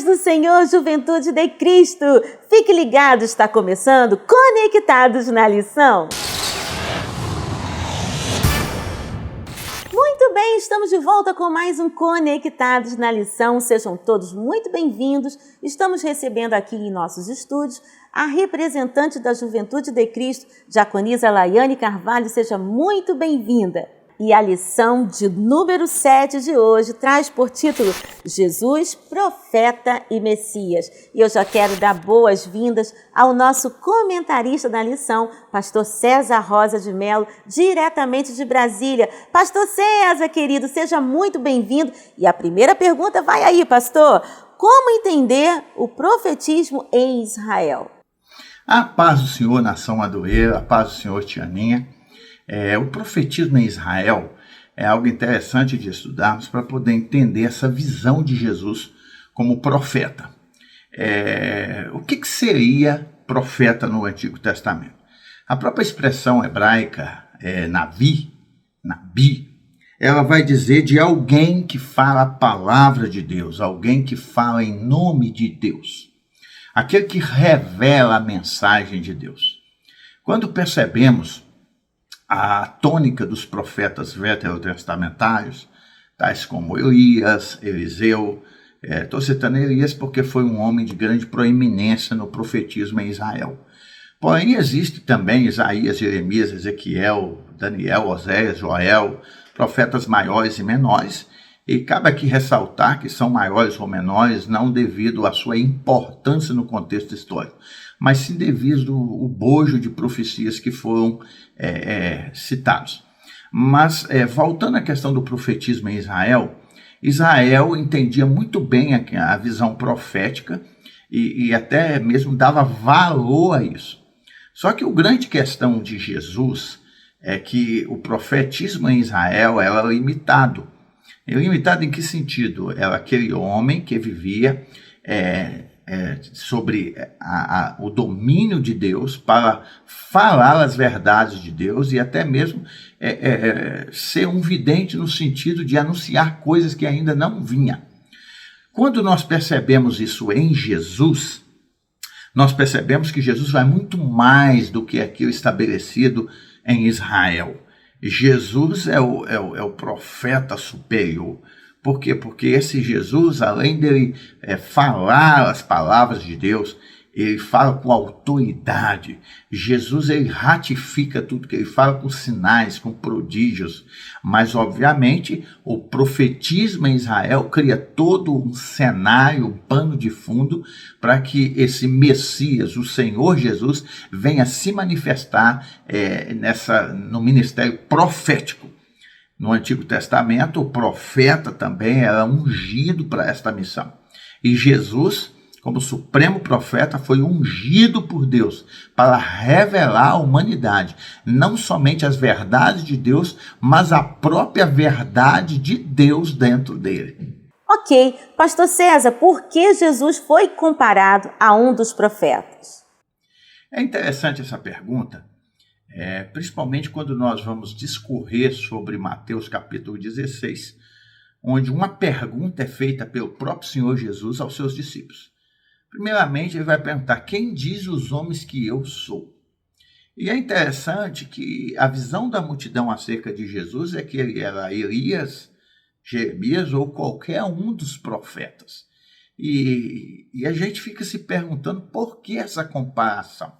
paz do Senhor, Juventude de Cristo! Fique ligado, está começando Conectados na Lição. Muito bem, estamos de volta com mais um Conectados na Lição. Sejam todos muito bem-vindos. Estamos recebendo aqui em nossos estúdios a representante da Juventude de Cristo, Diaconisa Laiane Carvalho. Seja muito bem-vinda. E a lição de número 7 de hoje traz por título Jesus, Profeta e Messias. E eu já quero dar boas-vindas ao nosso comentarista da lição, Pastor César Rosa de Mello, diretamente de Brasília. Pastor César, querido, seja muito bem-vindo. E a primeira pergunta vai aí, pastor. Como entender o profetismo em Israel? A paz do Senhor, nação adoeira, a paz do Senhor, Tianinha. O profetismo em Israel é algo interessante de estudarmos para poder entender essa visão de Jesus como profeta. O que seria profeta no Antigo Testamento? A própria expressão hebraica, nabi, ela vai dizer de alguém que fala a palavra de Deus, alguém que fala em nome de Deus, aquele que revela a mensagem de Deus. Quando percebemos a tônica dos profetas veterotestamentários, tais como Elias, Eliseu. Estou citando Elias porque foi um homem de grande proeminência no profetismo em Israel. Porém, existe também Isaías, Jeremias, Ezequiel, Daniel, Oséias, Joel, profetas maiores e menores, e cabe aqui ressaltar que são maiores ou menores não devido à sua importância no contexto histórico, mas sim devido ao bojo de profecias que foram citados. Mas, voltando à questão do profetismo em Israel, Israel entendia muito bem a visão profética e até mesmo dava valor a isso. Só que a grande questão de Jesus é que o profetismo em Israel era limitado. Limitado em que sentido? Era aquele homem que vivia sobre o domínio de Deus para falar as verdades de Deus e até mesmo ser um vidente no sentido de anunciar coisas que ainda não vinham. Quando nós percebemos isso em Jesus, nós percebemos que Jesus vai muito mais do que aquilo estabelecido em Israel. Jesus é o profeta superior. Por quê? Porque esse Jesus, além dele falar as palavras de Deus, ele fala com autoridade. Jesus, ele ratifica tudo que ele fala com sinais, com prodígios. Mas, obviamente, o profetismo em Israel cria todo um cenário, um pano de fundo para que esse Messias, o Senhor Jesus, venha se manifestar no ministério profético. No Antigo Testamento, o profeta também era ungido para esta missão. E Jesus, como supremo profeta, foi ungido por Deus para revelar à humanidade não somente as verdades de Deus, mas a própria verdade de Deus dentro dele. Ok, Pastor César, por que Jesus foi comparado a um dos profetas? É interessante essa pergunta, principalmente quando nós vamos discorrer sobre Mateus capítulo 16, onde uma pergunta é feita pelo próprio Senhor Jesus aos seus discípulos. Primeiramente, ele vai perguntar: quem diz os homens que eu sou? E é interessante que a visão da multidão acerca de Jesus é que ele era Elias, Jeremias ou qualquer um dos profetas. E a gente fica se perguntando por que essa comparação.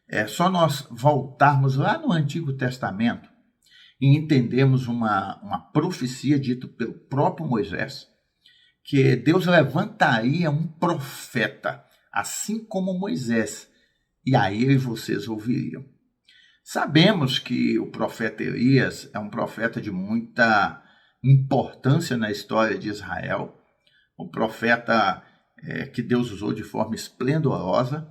É só nós voltarmos lá no Antigo Testamento e entendermos uma profecia dita pelo próprio Moisés, que Deus levantaria um profeta, assim como Moisés, e a ele vocês ouviriam. Sabemos que o profeta Elias é um profeta de muita importância na história de Israel, um profeta que Deus usou de forma esplendorosa.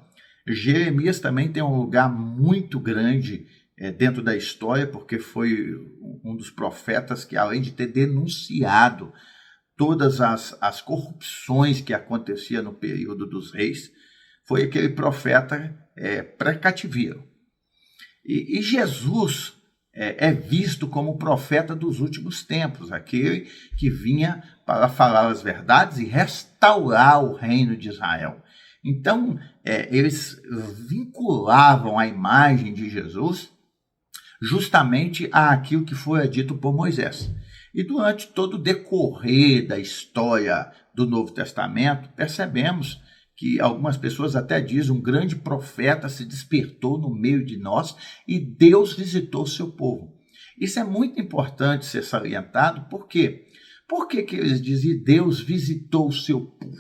Jeremias também tem um lugar muito grande dentro da história, porque foi um dos profetas que, além de ter denunciado todas as corrupções que aconteciam no período dos reis, foi aquele profeta pré-cativeiro. E Jesus é visto como o profeta dos últimos tempos, aquele que vinha para falar as verdades e restaurar o reino de Israel. Então, eles vinculavam a imagem de Jesus justamente àquilo que foi dito por Moisés. E durante todo o decorrer da história do Novo Testamento, percebemos que algumas pessoas até dizem um grande profeta se despertou no meio de nós e Deus visitou o seu povo. Isso é muito importante ser salientado, por quê? Por que eles dizem Deus visitou o seu povo?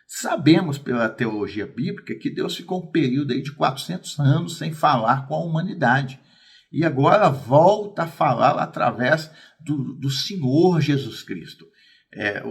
Sabemos pela teologia bíblica que Deus ficou um período aí de 400 anos sem falar com a humanidade. E agora volta a falar através do Senhor Jesus Cristo.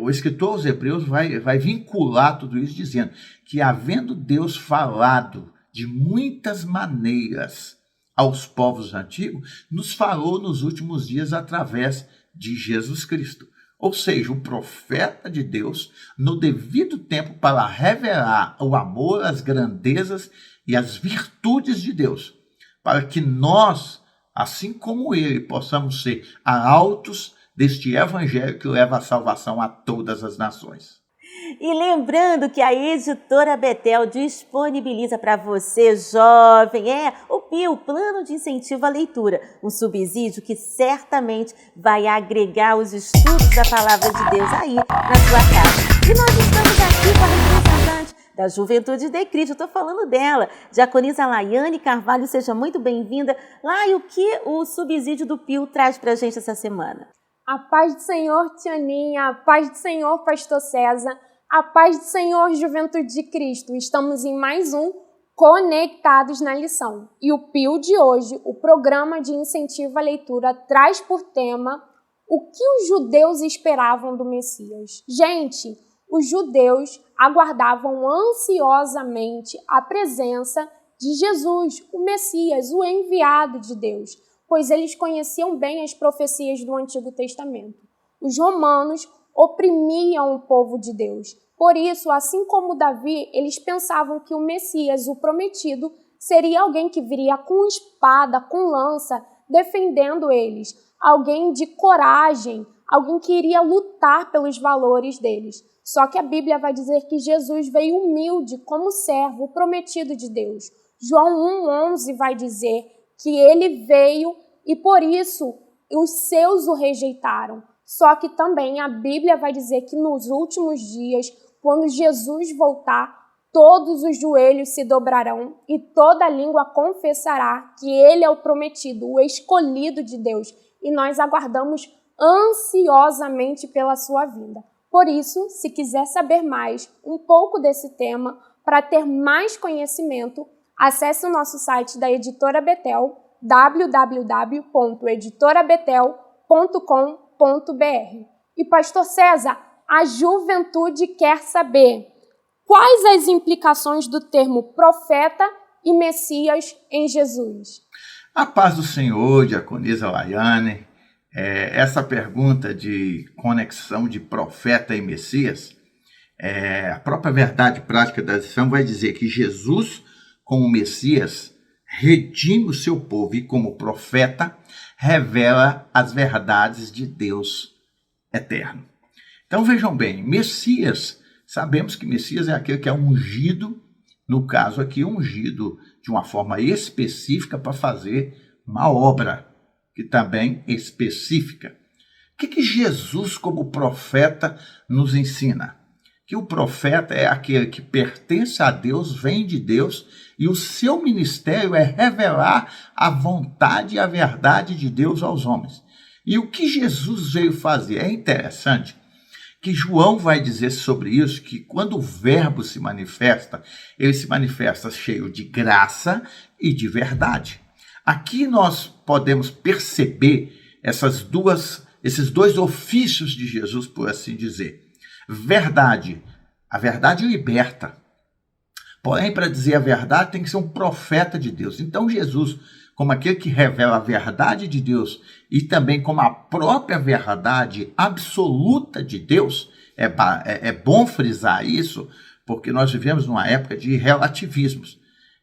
O escritor aos Hebreus vai vincular tudo isso dizendo que, havendo Deus falado de muitas maneiras aos povos antigos, nos falou nos últimos dias através de Jesus Cristo. Ou seja, o profeta de Deus, no devido tempo, para revelar o amor, as grandezas e as virtudes de Deus, para que nós, assim como ele, possamos ser arautos deste evangelho que leva a salvação a todas as nações. E lembrando que a Editora Betel disponibiliza para você, jovem, o PIL, Plano de Incentivo à Leitura, um subsídio que certamente vai agregar os estudos da Palavra de Deus aí na sua casa. E nós estamos aqui com a representante da Juventude de Cristo, eu estou falando dela, Diaconisa Laiane Carvalho, seja muito bem-vinda. Lai, o que o subsídio do PIL traz para a gente essa semana? A paz do Senhor, Tianinha, a paz do Senhor, Pastor César, a paz do Senhor, Juventude de Cristo. Estamos em mais um Conectados na Lição. E o PIL de hoje, o Programa de Incentivo à Leitura, traz por tema o que os judeus esperavam do Messias. Gente, os judeus aguardavam ansiosamente a presença de Jesus, o Messias, o enviado de Deus, pois eles conheciam bem as profecias do Antigo Testamento. Os romanos oprimiam o povo de Deus. Por isso, assim como Davi, eles pensavam que o Messias, o prometido, seria alguém que viria com espada, com lança, defendendo eles. Alguém de coragem, alguém que iria lutar pelos valores deles. Só que a Bíblia vai dizer que Jesus veio humilde como servo, o prometido de Deus. João 1,11 vai dizer que ele veio e por isso os seus o rejeitaram. Só que também a Bíblia vai dizer que nos últimos dias, quando Jesus voltar, todos os joelhos se dobrarão e toda língua confessará que ele é o prometido, o escolhido de Deus. E nós aguardamos ansiosamente pela sua vinda. Por isso, se quiser saber mais um pouco desse tema, para ter mais conhecimento, acesse o nosso site da Editora Betel, www.editorabetel.com.br. E Pastor César, a juventude quer saber quais as implicações do termo profeta e Messias em Jesus. A paz do Senhor, Diaconisa Laiane. Essa pergunta de conexão de profeta e Messias, a própria verdade prática da lição vai dizer que Jesus, como Messias, redime o seu povo e, como profeta, revela as verdades de Deus eterno. Então, vejam bem, Messias, sabemos que Messias é aquele que é ungido, no caso aqui, ungido de uma forma específica para fazer uma obra, que também é específica. O que Jesus, como profeta, nos ensina? Que o profeta é aquele que pertence a Deus, vem de Deus, e o seu ministério é revelar a vontade e a verdade de Deus aos homens. E o que Jesus veio fazer? É interessante que João vai dizer sobre isso, que quando o verbo se manifesta, ele se manifesta cheio de graça e de verdade. Aqui nós podemos perceber esses dois ofícios de Jesus, por assim dizer. Verdade. A verdade liberta. Porém, para dizer a verdade, tem que ser um profeta de Deus. Então, Jesus, como aquele que revela a verdade de Deus e também como a própria verdade absoluta de Deus, é bom frisar isso, porque nós vivemos numa época de relativismos.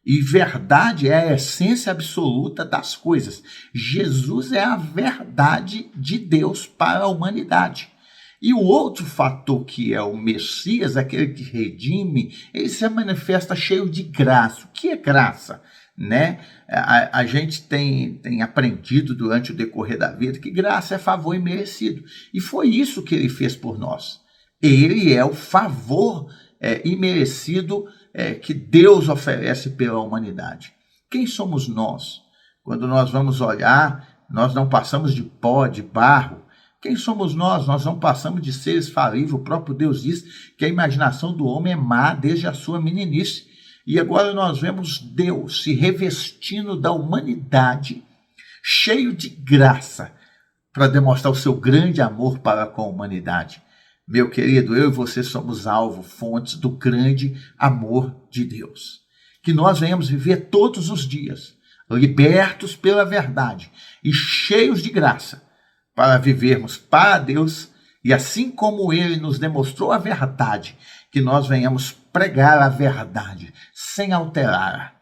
E verdade é a essência absoluta das coisas. Jesus é a verdade de Deus para a humanidade. E o outro fator, que é o Messias, aquele que redime, ele se manifesta cheio de graça. O que é graça? Né? A gente tem aprendido durante o decorrer da vida que graça é favor imerecido. E foi isso que ele fez por nós. Ele é o favor imerecido que Deus oferece pela humanidade. Quem somos nós? Quando nós vamos olhar, nós não passamos de pó, de barro. Quem somos nós? Nós não passamos de seres falíveis. O próprio Deus diz que a imaginação do homem é má desde a sua meninice. E agora nós vemos Deus se revestindo da humanidade, cheio de graça, para demonstrar o seu grande amor para com a humanidade. Meu querido, eu e você somos alvo, fontes do grande amor de Deus. Que nós venhamos viver todos os dias, libertos pela verdade e cheios de graça, para vivermos para Deus e assim como Ele nos demonstrou a verdade, que nós venhamos pregar a verdade sem alterar.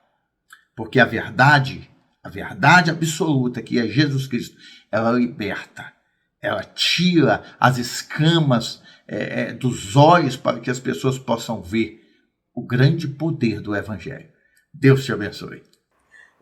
Porque a verdade absoluta, que é Jesus Cristo, ela liberta, ela tira as escamas dos olhos para que as pessoas possam ver o grande poder do Evangelho. Deus te abençoe.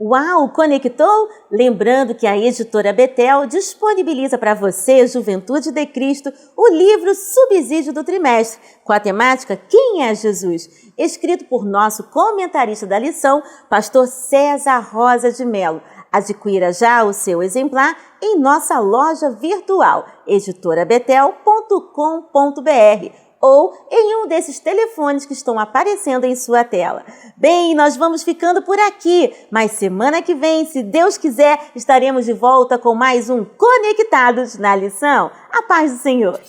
Uau, conectou? Lembrando que a editora Betel disponibiliza para você, Juventude de Cristo, o livro Subsídio do Trimestre, com a temática Quem é Jesus?, escrito por nosso comentarista da lição, pastor César Rosa de Melo. Adquira já o seu exemplar em nossa loja virtual, editorabetel.com.br, ou em um desses telefones que estão aparecendo em sua tela. Bem, nós vamos ficando por aqui, mas semana que vem, se Deus quiser, estaremos de volta com mais um Conectados na Lição. A paz do Senhor!